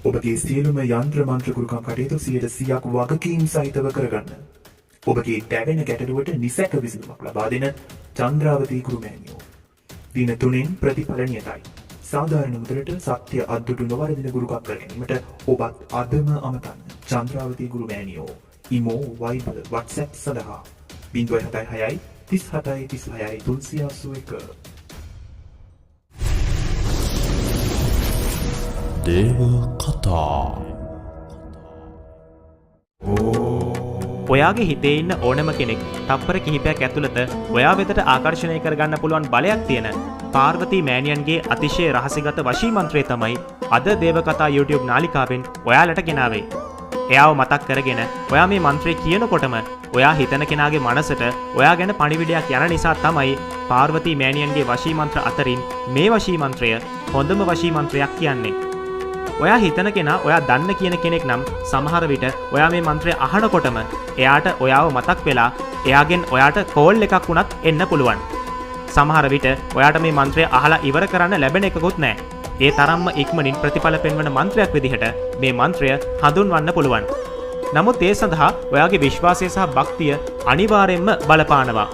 ඔබගේ සියලුම යන්ත්‍ර මන්ත්‍ර ගුරුකම් කටයුතු 100%ක් වගකීම් සහිතව කරගන්න. ඔබගේ දැවෙන ගැටලුවට නිසැක විසඳුමක් ලබා දෙන චන්ද්‍රාවතී ගුරු මෑණියෝ. දින 3න් ප්‍රතිඵල නියතයි. සාධාරණ මුදලට සත්‍ය අද්දුටු නොවරදින ගුරුකම් කර ගැනීමට ඔබත් අදම අමතන්න. චන්ද්‍රාවතී ගුරු මෑණියෝ. ඉමෝ වයිබර් WhatsApp සඳහා 076 37 36 381. දේව කතා. ඔයාගේ හිතේ ඉන්න ඕනම කෙනෙක් තප්පර කිහිපයක් ඇතුළත ඔයා වෙතට ආකර්ෂණය කරගන්න පුළුවන් බලයක් තියෙන පාර්වතී මෑණියන්ගේ අතිශය රහසිගත වශී මන්ත්‍රය තමයි අද දේව කතා YouTube නාලිකාවෙන් ඔයාලට ගෙනාවේ. එයාව මතක් කරගෙන ඔයා මේ මන්ත්‍රය කියනකොටම ඔයා හිතන කෙනාගේ මනසට ඔයා ගැන පණිවිඩයක් යන නිසා තමයි පාර්වතී මෑණියන්ගේ වශී මන්ත්‍ර අතරින් මේ වශී මන්ත්‍රය හොඳම වශී මන්ත්‍රයක් කියන්නේ. ඔයා හිතන කෙනා ඔයා දන්න කියන කෙනෙක් නම් සමහර විට ඔයා මේ මන්ත්‍රය අහනකොටම එයාට ඔයාව මතක් වෙලා එයාගෙන් ඔයාට කෝල් එකක් වුණත් එන්න පුළුවන්. සමහර විට ඔයාට මේ මන්ත්‍රය අහලා ඉවර කරන්න ලැබෙන එකකුත් නැහැ. ඒ තරම්ම ඉක්මනින් ප්‍රතිඵල පෙන්වන මන්ත්‍රයක් විදිහට මේ මන්ත්‍රය හඳුන්වන්න පුළුවන්. නමුත් ඒ සඳහා ඔයාගේ විශ්වාසය සහ භක්තිය අනිවාර්යෙන්ම බලපානවා.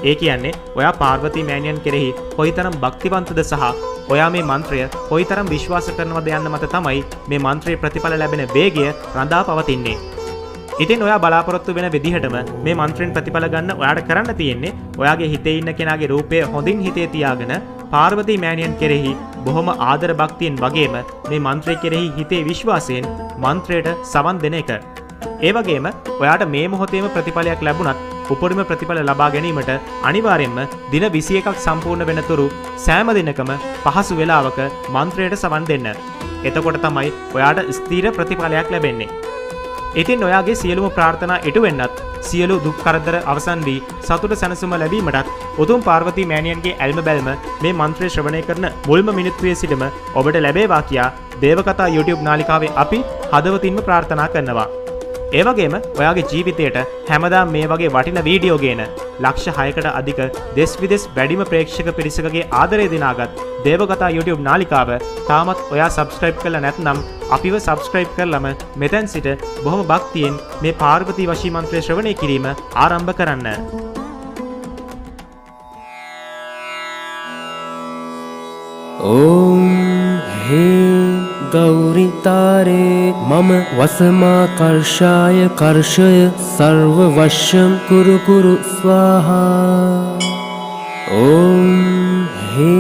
ඒ කියන්නේ ඔයා පාර්වතී මෑණියන් කෙරෙහි කොයිතරම් භක්තිවන්තද සහ ඔයා මේ මන්ත්‍රය කොයිතරම් විශ්වාස කරනවද යන්න මත තමයි මේ මන්ත්‍රයේ ප්‍රතිඵල ලැබෙන වේගය රඳා පවතින්නේ. ඉතින් ඔයා බලාපොරොත්තු වෙන විදිහටම මේ මන්ත්‍රයෙන් ප්‍රතිඵල ගන්න ඔයාට කරන්න තියෙන්නේ ඔයාගේ හිතේ ඉන්න කෙනාගේ රූපය හොඳින් හිතේ තියාගෙන පාර්වතී මෑණියන් කෙරෙහි බොහොම ආදර භක්තියෙන් වගේම මේ මන්ත්‍රය කෙරෙහි හිතේ විශ්වාසයෙන් මන්ත්‍රයට සවන් දෙන එක. ඒ වගේම ඔයාට මේ මොහොතේම ප්‍රතිඵලයක් ලැබුණත් උපරිම ප්‍රතිඵල ලබා ගැනීමට අනිවාර්යෙන්ම දින 21ක් සම්පූර්ණ වෙනතුරු සෑම දිනකම පහසු වේලාවක මන්ත්‍රයට සවන් දෙන්න. එතකොට තමයි ඔයාට ස්ථීර ප්‍රතිඵලයක් ලැබෙන්නේ. ඉතින් ඔයාගේ සියලුම ප්‍රාර්ථනා ඉටු වෙන්නත් සියලු දුක් කරදර අවසන් වී සතුට සැනසීම ලැබීමටත් උතුම් පාර්වතී මෑණියන්ගේ ඇල්ම බැල්ම මේ මන්ත්‍රය ශ්‍රවණය කරන මුල්ම මිනිත්තුවේ සිටම ඔබට ලැබේවා කියා දේවකතා YouTube නාලිකාවේ අපි හදවතින්ම ප්‍රාර්ථනා කරනවා. ඒ වගේම ඔයාගේ ජීවිතයට හැමදාම මේ වගේ වටින වීඩියෝ ගේන ලක්ෂ 6කට අධික දෙස් විදෙස් වැඩිම ප්‍රේක්ෂක පිරිසකගේ ආදරය දිනාගත් දේවකතා YouTube නාලිකාව තාමත් ඔයා subscribe කරලා නැත්නම් අපිව subscribe කරලම මෙතෙන් සිට බොහොම භක්තියෙන් මේ පාර්වතී වශී මන්ත්‍රය ශ්‍රවණය කිරීම ආරම්භ කරන්න. ඕම් හේ गौरी तारे मम वसमाकर्षाय कर्षय सर्ववश्यं कुरु कुरु स्वाहा. ओम हे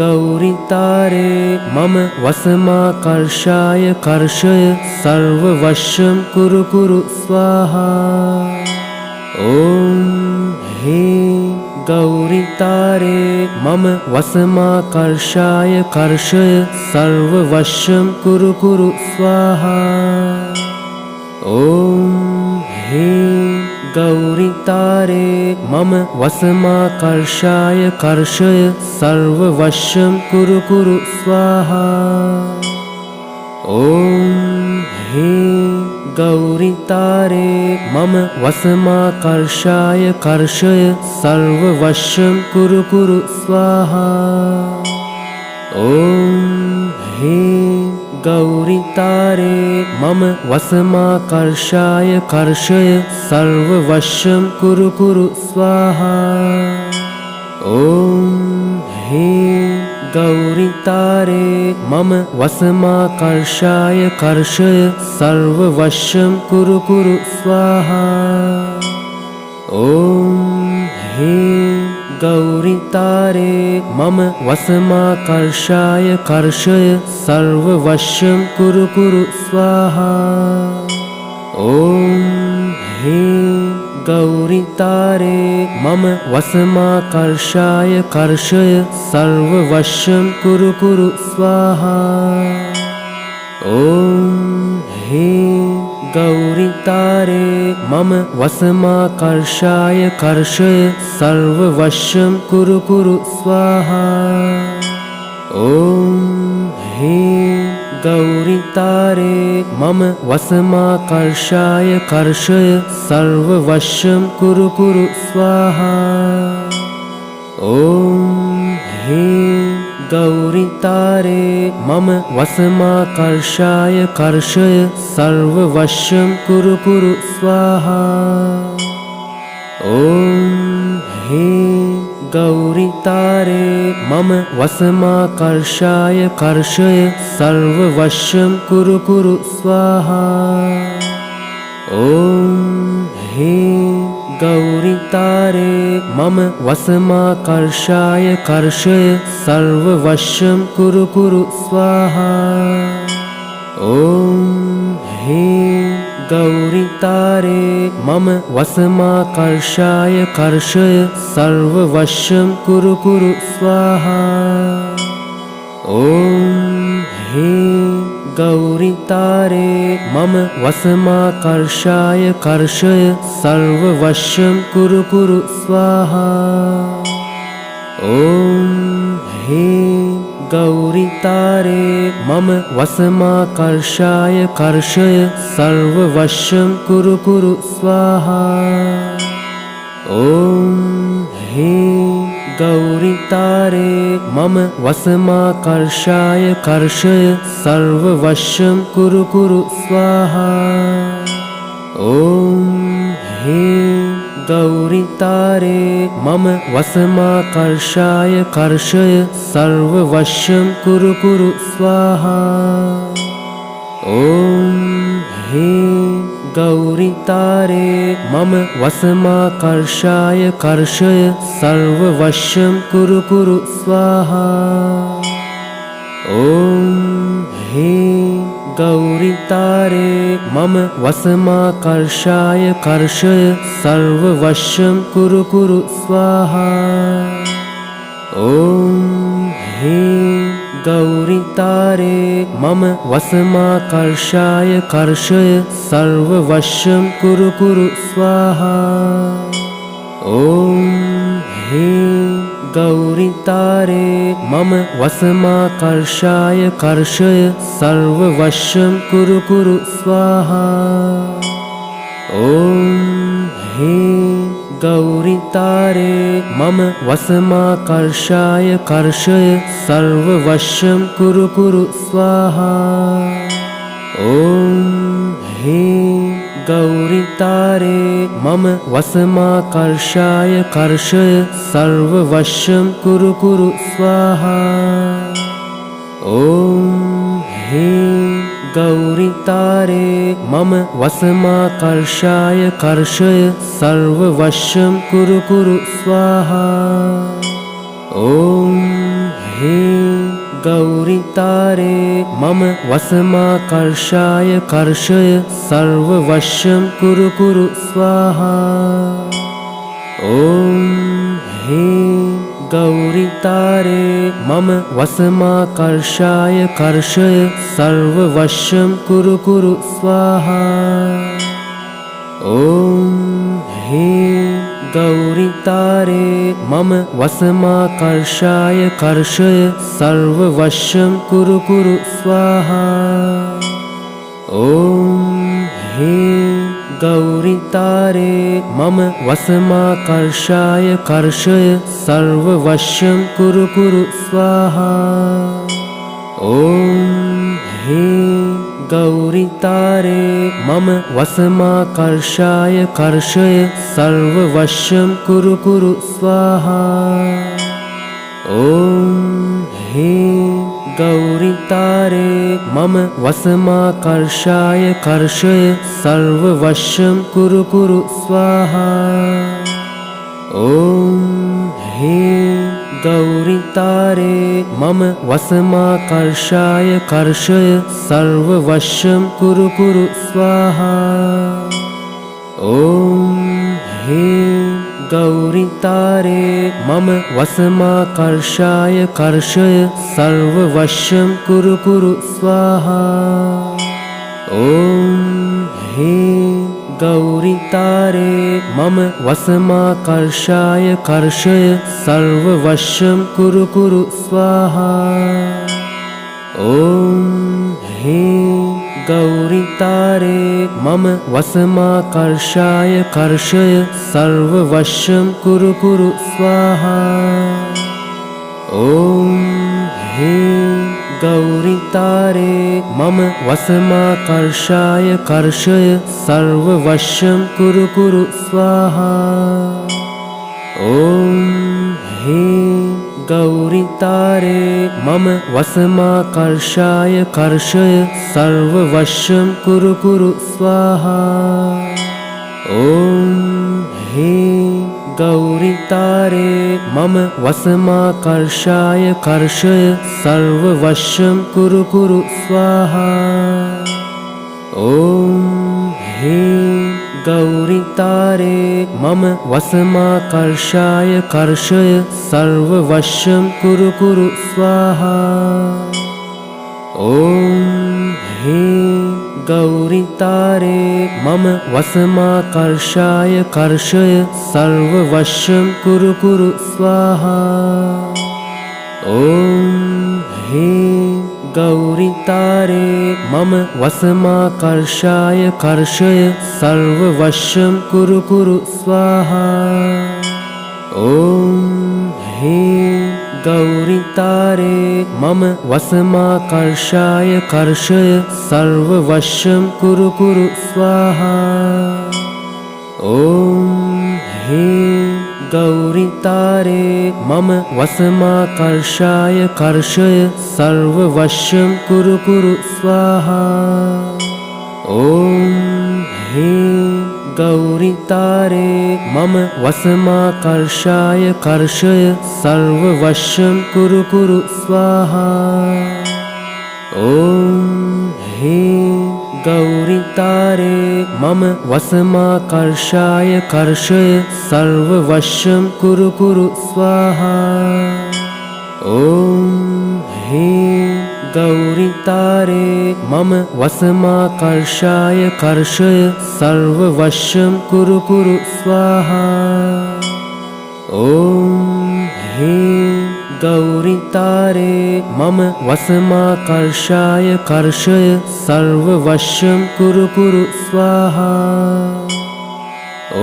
गौरी तारे मम वसमाकर्षाय कर्षय सर्ववश्यं कुरु कुरु स्वाहा. ओम हे गौरी तारे मम वसमाकर्षाय कर्षय सर्ववश्यं कुरु कुरु स्वाहा. ओम हे गौरी तारे मम वसमाकर्षाय कर्षय सर्ववश्यं कुरु कुरु स्वाहा. ओम हे गौरी तारे मम वसमाकर्षाय कर्षय सर्ववश्यं कुरु कुरु स्वाहा. ओम हे गौरी तारे मम वसमाकर्षाय कर्षय सर्ववश्यं कुरु कुरु स्वाहा. ओम हे गौरी तारे मम वसमाकर्षाय कर्षय सर्ववश्यं कुरु कुरु स्वाहा. ओम हे गौरी तारे मम वसमाकर्षाय कर्षय सर्ववश्यं कुरु कुरु स्वाहा. ओम हे गौरी तारे मम वसमाकर्षाय कर्षय सर्ववश्यं कुरु कुरु स्वाहा. ओम हे गौरी तारे मम वसमाकर्षाय कर्षय सर्ववश्यं कुरु कुरु स्वाहा. ओम हे गौरी तारे मम वसमाकर्षाय कर्षय सर्ववश्यं कुरु कुरु स्वाहा. ओम हे गौरितारे मम वसमाकर्षाय कर्षय सर्ववशं कुरु कुरु स्वाहा। ॐ ह्रीं गौरितारे मम वसमाकर्षाय कर्षय सर्ववशं कुरु कुरु स्वाहा। ॐ ह्रीं गौरितारे मम वसमाकर्षाय कर्षय सर्ववशं कुरु कुरु स्वाहा। ॐ ह्रीं गौरितारे मम वसमाकर्षाय कर्षय सर्ववशं कुरु कुरु स्वाहा। ॐ ह्रीं गौरितारे मम वसमाकर्षाय कर्षय सर्ववशं कुरु कुरु स्वाहा। ॐ ह्रीं गौरितारे मम वसमाकर्षाय कर्षय सर्ववशं कुरु कुरु स्वाहा। ॐ ह्रीं गौरितारे मम वसमाकर्षाय कर्षय सर्ववशं कुरु कुरु स्वाहा। ॐ ह्रीं गौरितारे मम वसमाकर्षाय कर्षय सर्ववशं कुरु कुरु स्वाहा। ॐ ह्रीं गौरितारे मम वसमाकर्षाय कर्षय सर्ववशं कुरु कुरु स्वाहा। ॐ ह्रीं गौरितारे मम वसमाकर्षाय कर्षय सर्ववशं कुरु कुरु स्वाहा। ॐ ह्रीं गौरितारे मम वसमाकर्षाय कर्षय सर्ववशं कुरु कुरु स्वाहा। ॐ ह्रीं गौरितारे मम वसमाकर्षाय कर्षय सर्ववशं कुरु कुरु स्वाहा। ॐ ह्रीं गौरितारे मम वसमाकर्षाय कर्षय सर्ववशं कुरु कुरु स्वाहा। ॐ ह्रीं गौरितारे मम वसमाकर्षाय कर्षय सर्ववशं कुरु कुरु स्वाहा। ॐ ह्रीं गौरितारे मम वसमाकर्षाय कर्षय सर्ववशं कुरु कुरु स्वाहा। ॐ ह्रीं गौरितारे मम वसमाकर्षाय कर्षय सर्ववशं कुरु कुरु स्वाहा। ॐ ह्रीं गौरितारे मम वसमाकर्षाय कर्षय सर्ववशं कुरु कुरु स्वाहा। ॐ ह्रीं गौरितारे मम वसमाकर्षाय कर्षय सर्ववशं कुरु कुरु स्वाहा। ॐ ह्रीं गौरितारे मम वसमाकर्षाय कर्षय सर्ववशं कुरु कुरु स्वाहा। ॐ ह्रीं गौरितारे मम वसमाकर्षाय कर्षय सर्ववशं कुरु कुरु स्वाहा। ॐ ह्रीं गौरितारे मम वसमाकर्षाय कर्षय सर्ववशं कुरु कुरु स्वाहा। ॐ ह्रीं गौरितारे मम वसमाकर्षाय कर्षय सर्ववशं कुरु कुरु स्वाहा। ॐ ह्रीं गौरितारे मम वसमाकर्षाय कर्षय सर्ववशं कुरु कुरु स्वाहा। ॐ ह्रीं गौरितारे मम वसमाकर्षाय कर्षय सर्ववशं कुरु कुरु स्वाहा। ॐ ह्रीं गौरितारे मम वसमाकर्षाय कर्षय सर्ववशं कुरु कुरु स्वाहा। ॐ हे गौरितारे मम वसमाकर्षाय कर्षय सर्ववशं कुरु कुरु स्वाहा। ॐ हे गौरितारे मम वसमाकर्षाय कर्षय सर्ववशं कुरु कुरु स्वाहा। ॐ हे गौरितारे मम वसमाकर्षाय कर्षय सर्ववशं कुरु कुरु स्वाहा। ॐ हे गौरितारे मम वसमाकर्षाय कर्षय सर्ववशं कुरु कुरु स्वाहा। ॐ हे गौरितारे मम वसमाकर्षाय कर्षय सर्ववशं कुरु कुरु स्वाहा। ॐ हे गौरितारे मम वसमाकर्षाय कर्षय सर्ववशं कुरु कुरु स्वाहा। ॐ हे गौरितारे मम वसमाकर्षाय कर्षय सर्ववशं कुरु कुरु स्वाहा। ॐ हे गौरितारे मम वसमाकर्षाय कर्षय सर्ववशं कुरु कुरु स्वाहा। ॐ हे गौरितारे मम वसमाकर्षाय कर्षय सर्ववशं कुरु कुरु स्वाहा। ॐ हे गौरितारे मम वसमाकर्षाय कर्षय सर्ववशं कुरु कुरु स्वाहा। ॐ हे गौरितारे मम वसमाकर्षाय कर्षय सर्ववशं कुरु कुरु स्वाहा। ॐ हे गौरितारे मम वसमाकर्षाय कर्षय सर्ववशं कुरु कुरु स्वाहा।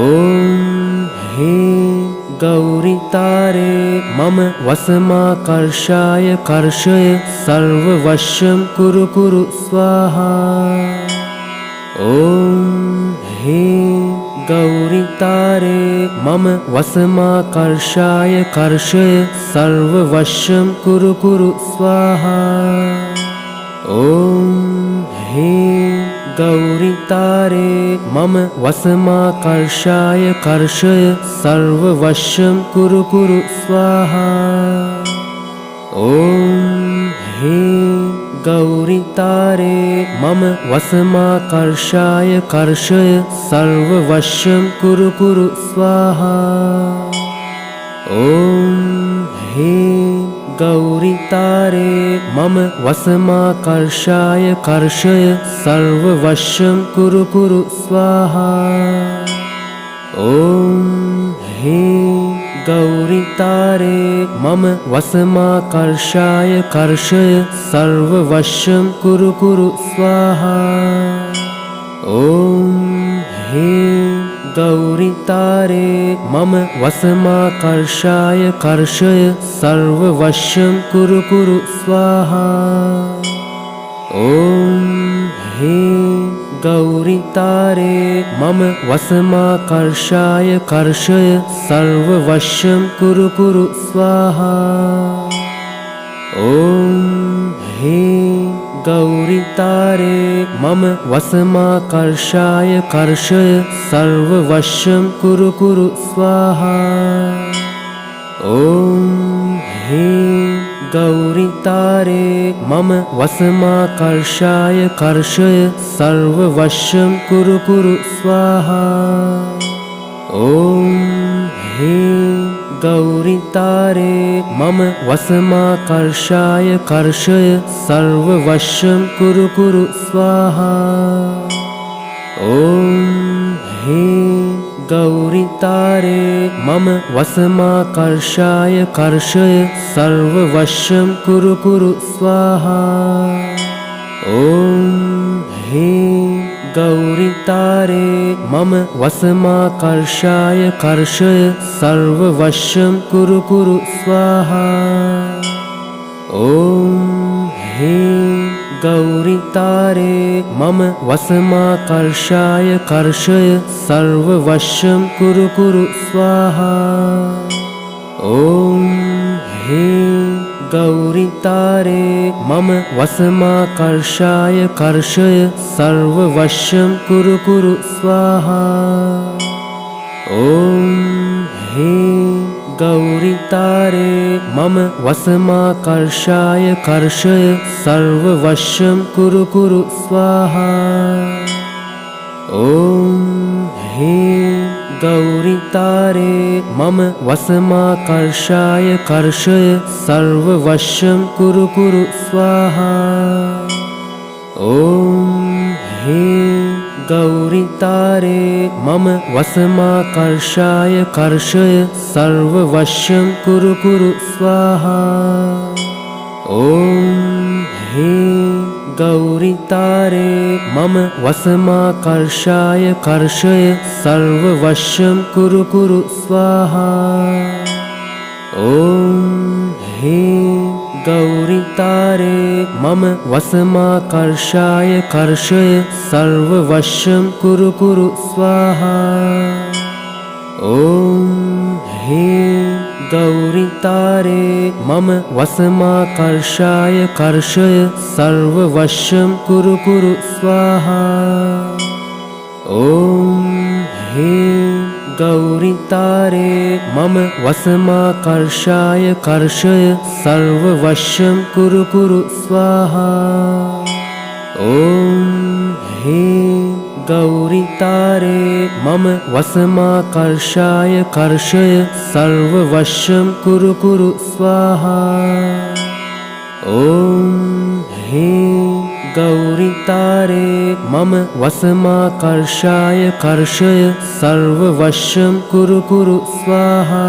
ॐ हे गौरितारे मम वसमाकर्षाय कर्षय सर्ववशं कुरु कुरु स्वाहा। ॐ हे गौरितारे मम वसमाकर्षाय कर्षय सर्ववशं कुरु कुरु स्वाहा। ॐ हे गौरितारे मम वसमाकर्षाय कर्षय सर्ववशं कुरु कुरु स्वाहा। ॐ हे गौरितारे मम वसमाकर्षाय कर्षय सर्ववशं कुरु कुरु स्वाहा। ॐ हे गौरितारे मम वसमाकर्षाय कर्षय सर्ववशं कुरु कुरु स्वाहा। ॐ हे गौरितारे मम वसमाकर्षाय कर्षय सर्ववशं कुरु कुरु स्वाहा। ॐ हे गौरितारे मम वसमाकर्षाय कर्षय सर्ववशं कुरु कुरु स्वाहा। ॐ हे गौरितारे मम वसमाकर्षाय कर्षय सर्ववशं कुरु कुरु स्वाहा। ॐ हे गौरितारे मम वसमाकर्षाय कर्षय सर्ववशं कुरु कुरु स्वाहा। ॐ हे गौरितारे मम वसमाकर्षाय कर्षय सर्ववशं कुरु कुरु स्वाहा। ॐ हे गौरितारे मम वसमाकर्षाय कर्षय सर्ववशं कुरु कुरु स्वाहा। ॐ हे गौरितारे मम वसमाकर्षाय कर्षय सर्ववशं कुरु कुरु स्वाहा। ॐ हे गौरितारे मम वसमाकर्षाय कर्षय सर्ववशं कुरु कुरु स्वाहा। ॐ ह्रीं गौरितारे मम वसमाकर्षाय कर्षय सर्ववशं कुरु कुरु स्वाहा। ॐ ह्रीं गौरितारे मम वसमाकर्षाय कर्षय सर्ववशं कुरु कुरु स्वाहा। ॐ ह्रीं गौरितारे मम वसमाकर्षाय कर्षय सर्ववशं कुरु कुरु स्वाहा। ॐ ह्रीं गौरितारे मम वसमाकर्षाय कर्षय सर्ववशं कुरु कुरु स्वाहा। ॐ ह्रीं गौरितारे मम वसमाकर्षाय कर्षय सर्ववशं कुरु कुरु स्वाहा। ॐ ह्रीं गौरितारे मम वसमाकर्षाय कर्षय सर्ववशं कुरु कुरु स्वाहा। ॐ ह्रीं गौरितारे मम वसमाकर्षाय कर्षय सर्ववशं कुरु कुरु स्वाहा। ॐ ह्रीं गौरितारे मम वसमाकर्षाय कर्षय सर्ववशं कुरु कुरु स्वाहा। ॐ ह्रीं गौरितारे मम वसमाकर्षाय कर्षय सर्ववशं कुरु कुरु स्वाहा। ॐ ह्रीं गौरितारे मम वसमाकर्षाय कर्षय सर्ववशं कुरु कुरु स्वाहा। ॐ ह्रीं गौरितारे मम वसमाकर्षाय कर्षय सर्ववशं कुरु कुरु स्वाहा।